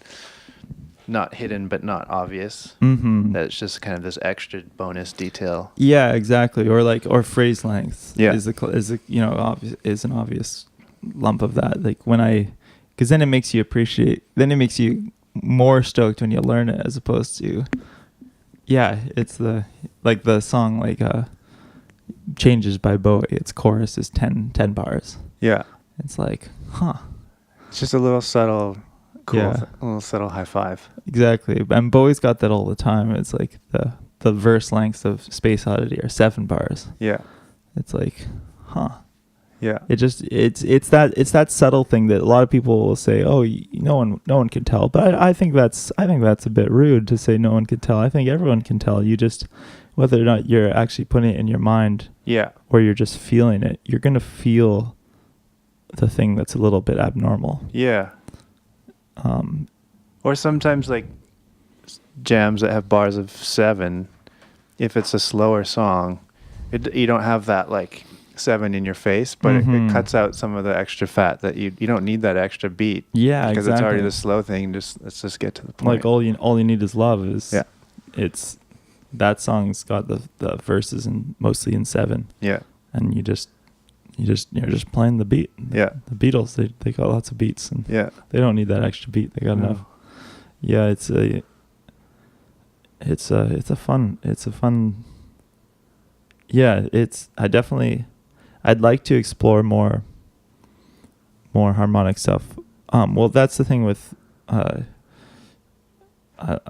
not hidden but not obvious. Mm-hmm. That it's just kind of this extra bonus detail. Yeah, exactly. Or phrase length. Yeah. is an obvious lump of that. Like because then it makes you appreciate. Then it makes you more stoked when you learn it, as opposed to. Yeah, it's the song Changes by Bowie. Its chorus is 10 bars. Yeah. It's like, It's just a little subtle, cool, Yeah. a little subtle high five. Exactly. And Bowie's got that all the time. It's like the verse lengths of Space Oddity are 7 bars. Yeah. It's like, Yeah. It's that subtle thing that a lot of people will say, oh, no one can tell. But I think that's a bit rude to say no one can tell. I think everyone can tell. You just, whether or not you're actually putting it in your mind, Yeah. or you're just feeling it, you're gonna feel the thing that's a little bit abnormal. Yeah. Or sometimes like jams that have bars of 7, if it's a slower song, you don't have that like 7 in your face, but it cuts out some of the extra fat that you don't need that extra beat. Yeah, because exactly. it's already the slow thing. Let's just get to the point. Like all you need is love is. Yeah. It's that song's got the verses mostly in 7. Yeah. And you're just playing the beat. Yeah. The Beatles, they got lots of beats, and Yeah. they don't need that extra beat. They got No. enough. Yeah, it's a fun. Yeah, I'd like to explore more harmonic stuff. Well, that's the thing with. I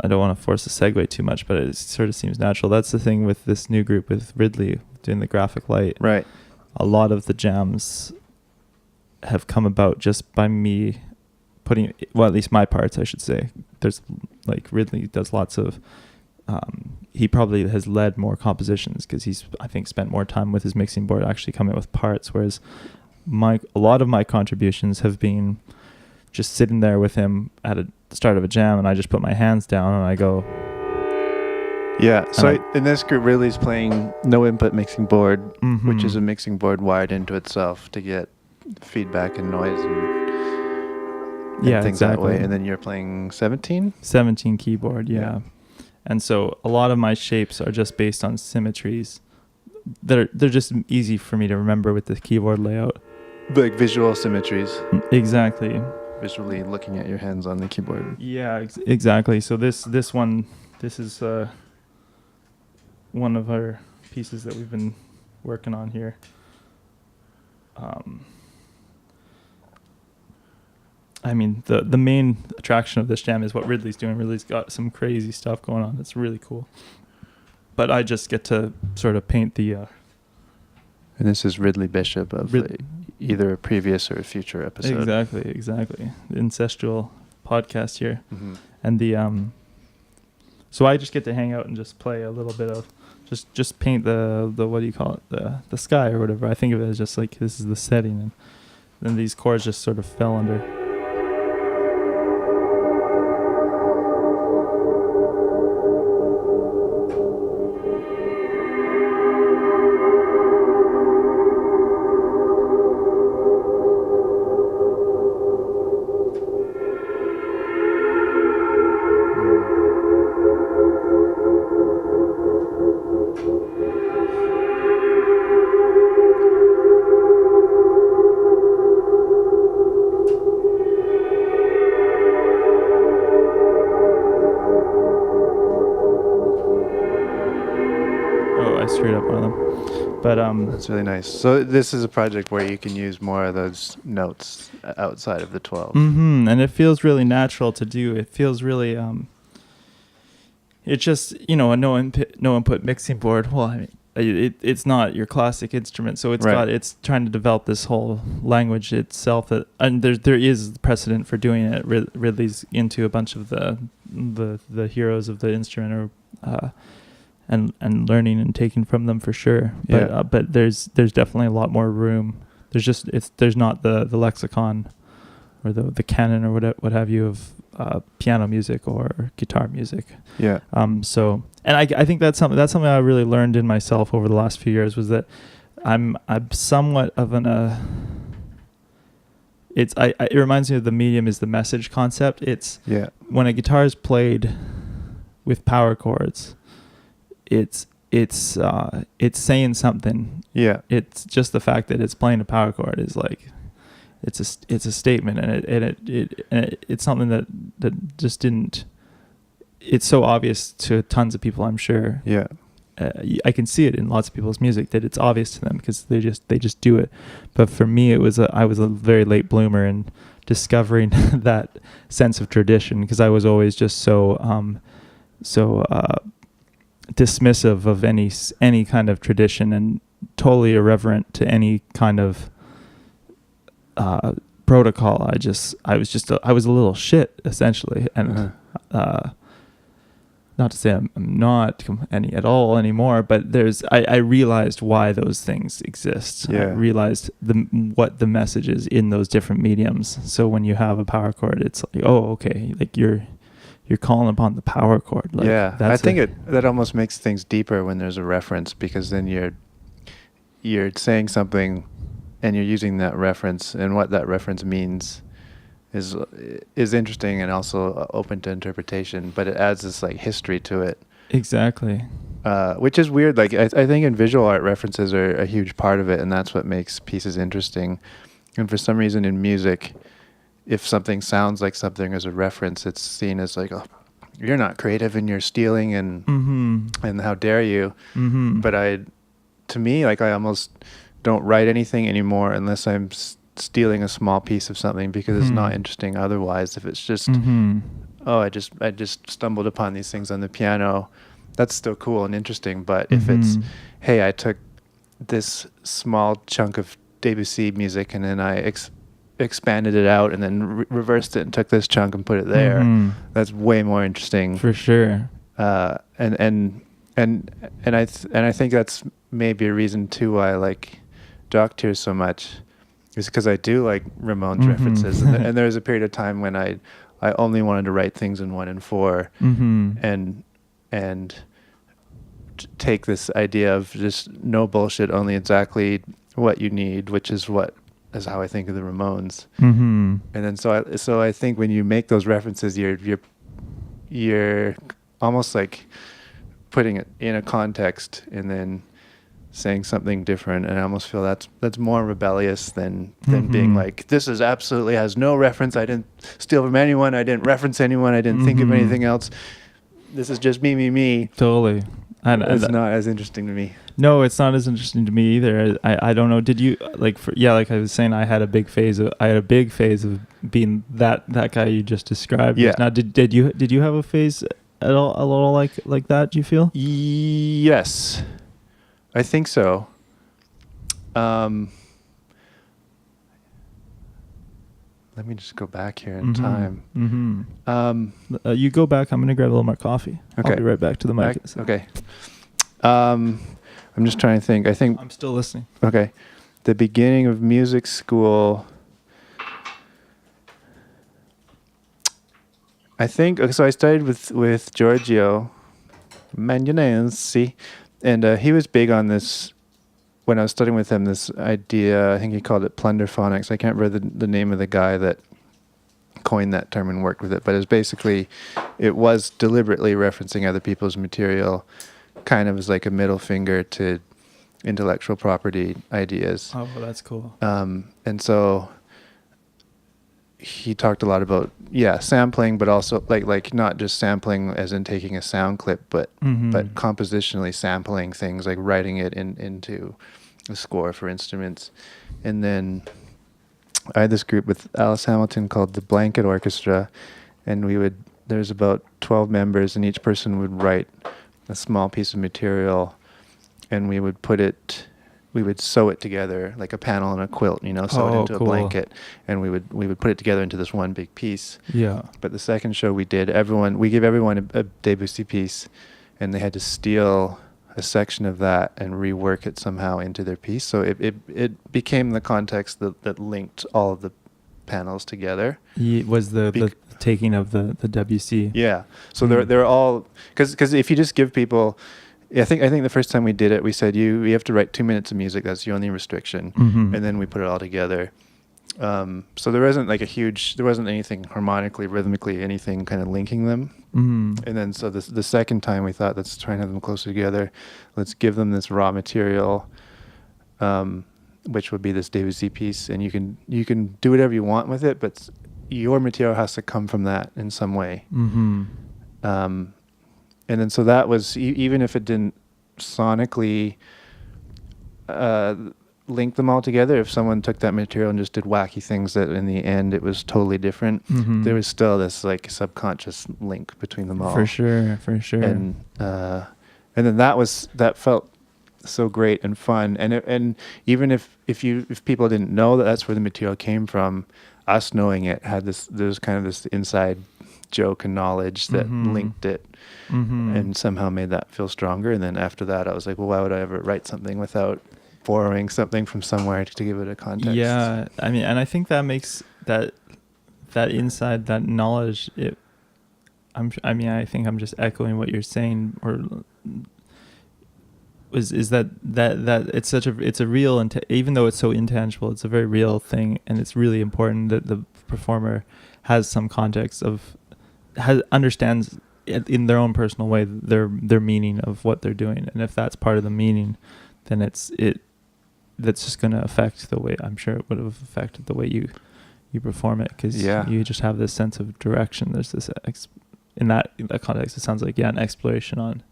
don't want to force a segue too much, but it sort of seems natural. That's the thing with this new group with Ridley doing the graphic light. Right. A lot of the jams have come about just by me putting, well, at least my parts, I should say. There's like Ridley does lots of, he probably has led more compositions because he's, I think, spent more time with his mixing board actually coming up with parts, whereas a lot of my contributions have been just sitting there with him at the start of a jam, and I just put my hands down and I go. Yeah. So in this group, Ridley's playing no input mixing board, which is a mixing board wired into itself to get feedback and noise and things that way. And then you're playing 17 keyboard. Yeah. And so a lot of my shapes are just based on symmetries. They're just easy for me to remember with the keyboard layout. Like visual symmetries. Exactly. Visually looking at your hands on the keyboard. Yeah, exactly. So this is one of our pieces that we've been working on here. I mean, the main attraction of this jam is what Ridley's doing. Ridley's got some crazy stuff going on. It's really cool. But I just get to sort of paint the... and this is Ridley Bishop of either a previous or a future episode. Exactly. The ancestral podcast here. Mm-hmm. And the... So I just get to hang out and just play a little bit of... Just paint the what do you call it? The sky or whatever. I think of it as just like this is the setting. And then these chords just sort of fell under... Screwed up one of them, but that's really nice. So this is a project where you can use more of those notes outside of the 12. And it feels really natural to do. It feels really it's just, you know, a no input mixing board. Well, I mean, it's not your classic instrument, so it's trying to develop this whole language itself. That, and there is precedent for doing it. Ridley's into a bunch of the heroes of the instrument, or and learning and taking from them for sure. But there's definitely a lot more room. There's not the lexicon or the canon or what have you of piano music or guitar music. Yeah. So, and I think that's something I really learned in myself over the last few years, was that I'm somewhat of it reminds me of the medium is the message concept. It's when a guitar is played with power chords, it's saying something. Yeah. It's just the fact that it's playing a power chord is like, it's a statement, and it's something that just didn't. It's so obvious to tons of people, I'm sure. Yeah, I can see it in lots of people's music that it's obvious to them because they just do it. But for me, I was a very late bloomer in discovering that sense of tradition, because I was always just so dismissive of any kind of tradition, and totally irreverent to any kind of protocol. I was a little shit, essentially, and not to say I'm not any at all anymore, but I realized why those things exist. I realized what the message is in those different mediums. So when you have a power chord, it's like, oh, okay, like you're calling upon the power chord. Like, I think that almost makes things deeper when there's a reference, because then you're saying something and you're using that reference, and what that reference means is interesting and also open to interpretation, but it adds this like history to it. Exactly. Which is weird. Like I think in visual art, references are a huge part of it, and that's what makes pieces interesting. And for some reason in music, if something sounds like something as a reference, it's seen as like, oh, you're not creative and you're stealing, and how dare you. But to me, like, I almost don't write anything anymore unless I'm stealing a small piece of something, because it's not interesting otherwise. If it's just, oh, I just stumbled upon these things on the piano, that's still cool and interesting. But if it's, hey, I took this small chunk of Debussy music and then I expanded it out and then reversed it and took this chunk and put it there, that's way more interesting. For sure. And I think that's maybe a reason too why I like Jock Tears so much, is because I do like Ramones references, and there was a period of time when I only wanted to write things in 1/4, and take this idea of just no bullshit, only exactly what you need, which is how I think of the Ramones. And then so I think when you make those references, you're almost like putting it in a context and then saying something different, and I almost feel that's more rebellious than being like, this is absolutely has no reference, I didn't steal from anyone, I didn't reference anyone, I didn't think of anything else, this is just me. Totally. And it's not as interesting to me. No, it's not as interesting to me either. I don't know, did you like I was saying, I had a big phase of being that guy you just described. Yeah. Now did you have a phase at all, a little like that, do you feel? Yes, I think so. Let me just go back here in time. You go back. I'm going to grab a little more coffee. Okay. I'll be right back to the mic. Okay. I'm just trying to think. I think I'm still listening. Okay. The beginning of music school. I think so. I studied with Giorgio Magnanesi, and he was big on this when I was studying with him. This idea, I think he called it plunderphonics. I can't remember the name of the guy that coined that term and worked with it, but it was deliberately referencing other people's material, kind of as like a middle finger to intellectual property ideas. Oh, well, that's cool. And so he talked a lot about sampling, but also like not just sampling as in taking a sound clip, but compositionally sampling things, like writing it into a score for instruments. And then I had this group with Alice Hamilton called the Blanket Orchestra, and we would there's about 12 members, and each person would write a small piece of material, and we would sew it together like a panel and a quilt, sew it into cool. a blanket, and we would put it together into this one big piece. Yeah. But the second show we gave everyone a Debussy piece, and they had to steal a section of that and rework it somehow into their piece. So it became the context that linked all of the panels together. Was the taking of the WC. Yeah. So they're all, because if you just give people, I think the first time we did it, we said you have to write 2 minutes of music. That's your only restriction. Mm-hmm. And then we put it all together. So there wasn't there wasn't anything harmonically, rhythmically, anything kind of linking them. Mm-hmm. And then so the second time we thought, let's try and have them closer together. Let's give them this raw material, which would be this Debussy piece, and you can do whatever you want with it, but your material has to come from that in some way. Mm-hmm. And then so that was, even if it didn't sonically link them all together, if someone took that material and just did wacky things that in the end it was totally different, Mm-hmm. there was still this like subconscious link between them all. For sure. And then that felt so great and fun. And even if people didn't know that that's where the material came from, us knowing it there's kind of this inside joke and knowledge that Mm-hmm. linked it. Mm-hmm. And somehow made that feel stronger. And then after that, I was like, well, why would I ever write something without borrowing something from somewhere to give it a context? Yeah, I mean, and I think that makes that inside, that knowledge. I think I'm just echoing what you're saying, or is that it's a real, even though it's so intangible, it's a very real thing, and it's really important that the performer has some context understands in their own personal way their meaning of what they're doing, and if that's part of the meaning, then that's just going to affect the way, I'm sure it would have affected the way you perform it, because you just have this sense of direction. There's this in that context, it sounds like an exploration on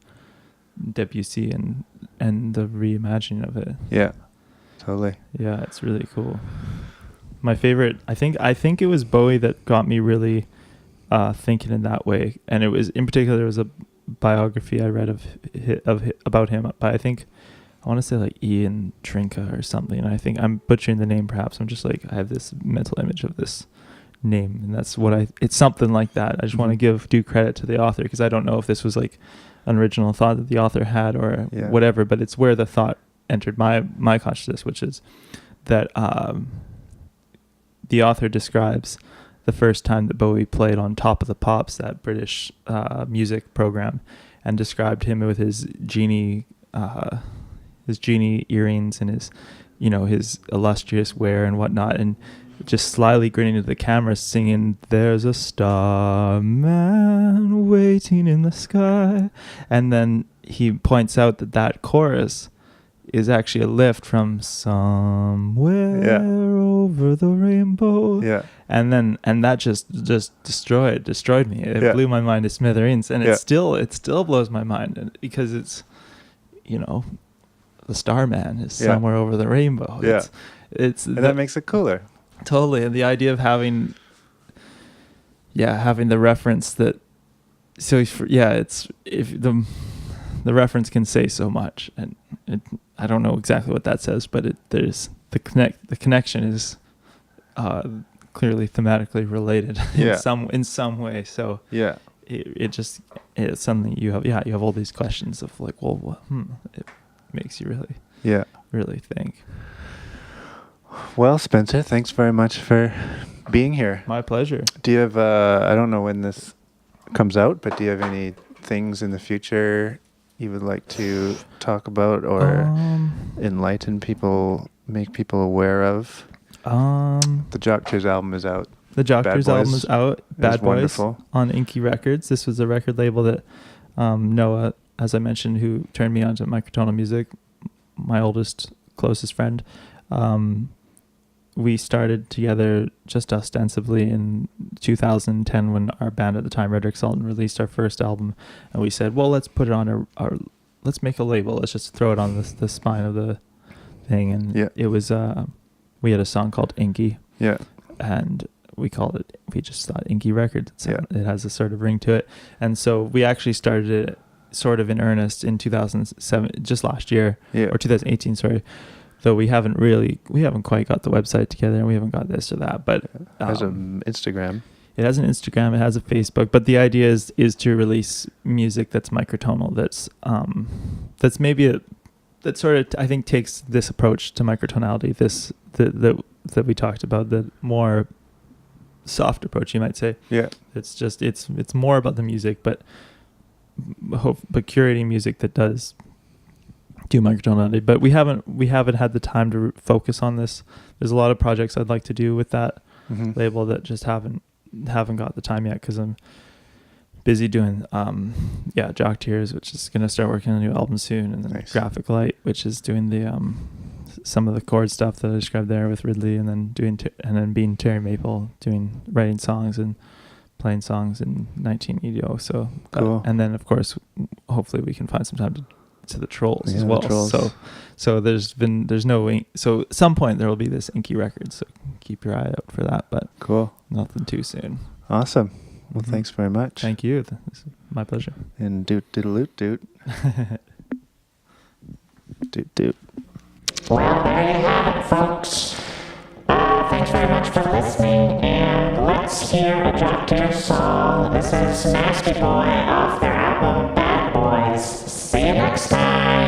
Debussy and the reimagining of it. Yeah, totally. Yeah, it's really cool. My favorite, I think it was Bowie that got me really thinking in that way, and it was in particular, there was a biography I read about him by, I want to say like Ian Trinka or something, and I think I'm butchering the name perhaps. I'm just like, I have this mental image of this name, and that's what it's something like that. I just want to give due credit to the author, because I don't know if this was like an original thought that the author had or whatever, but it's where the thought entered my consciousness, which is that the author describes the first time that Bowie played on Top of the Pops, that British music program, and described him with his genie earrings and his illustrious wear and whatnot, and just slyly grinning to the camera, singing, "There's a starman waiting in the sky," and then he points out that chorus is actually a lift from "Somewhere Over the Rainbow." Yeah. And that just destroyed me. It blew my mind to smithereens, and it still blows my mind, because it's, the Starman is somewhere over the rainbow. It's that makes it cooler. Totally. And the idea of having the reference that, it's, if the reference can say so much, and I don't know exactly what that says, but there's the connection is clearly thematically related in some way. So it's something you have all these questions of like, well, it makes you really think. Well, Spencer, thanks very much for being here. My pleasure. Do you have I don't know when this comes out, but do you have any things in the future you would like to talk about or enlighten people, make people aware of? The Jock Tears album is out. The Jock Tears album is out. Bad Boys, wonderful. On Inky Records. This was a record label that Noah, as I mentioned, who turned me on to microtonal music, my closest friend. We started together just ostensibly in 2010 when our band at the time, Redrick Sultan, released our first album, and we said, well, let's put it on let's make a label. Let's just throw it on the spine of the thing. And it was, we had a song called Inky. Yeah. And we just thought Inky Records. It has a sort of ring to it. And so we actually started it sort of in earnest in 2007, just last year, or 2018, sorry. Though we haven't quite got the website together, and we haven't got this or that. But it has an Instagram. It has an Instagram. It has a Facebook. But the idea is to release music that's microtonal. That's maybe that sort of, I think, takes this approach to microtonality. That we talked about, the more soft approach, you might say. Yeah. It's more about the music, but curating music that does do microtonality. But we haven't had the time to focus on this. There's a lot of projects I'd like to do with that label that just haven't got the time yet, because I'm busy doing Jock Tears, which is going to start working on a new album soon, and then Graphic Light, which is doing the some of the chord stuff that I described there with Ridley, and then being Terry Maple, writing songs and playing songs in 1980. So cool. And then of course, hopefully we can find some time to the Trolls as well. So so at some point there will be this Inky Records, so keep your eye out for that, but cool, nothing too soon. Awesome. Well, thanks very much. Thank you. This is my pleasure. And doot doodaloot doot. Doot doot. Well, there you have it, folks. Thanks very much for listening, and let's hear a Jock Tears song. This is Nasty Boy off their album Bad Boys. See you next time.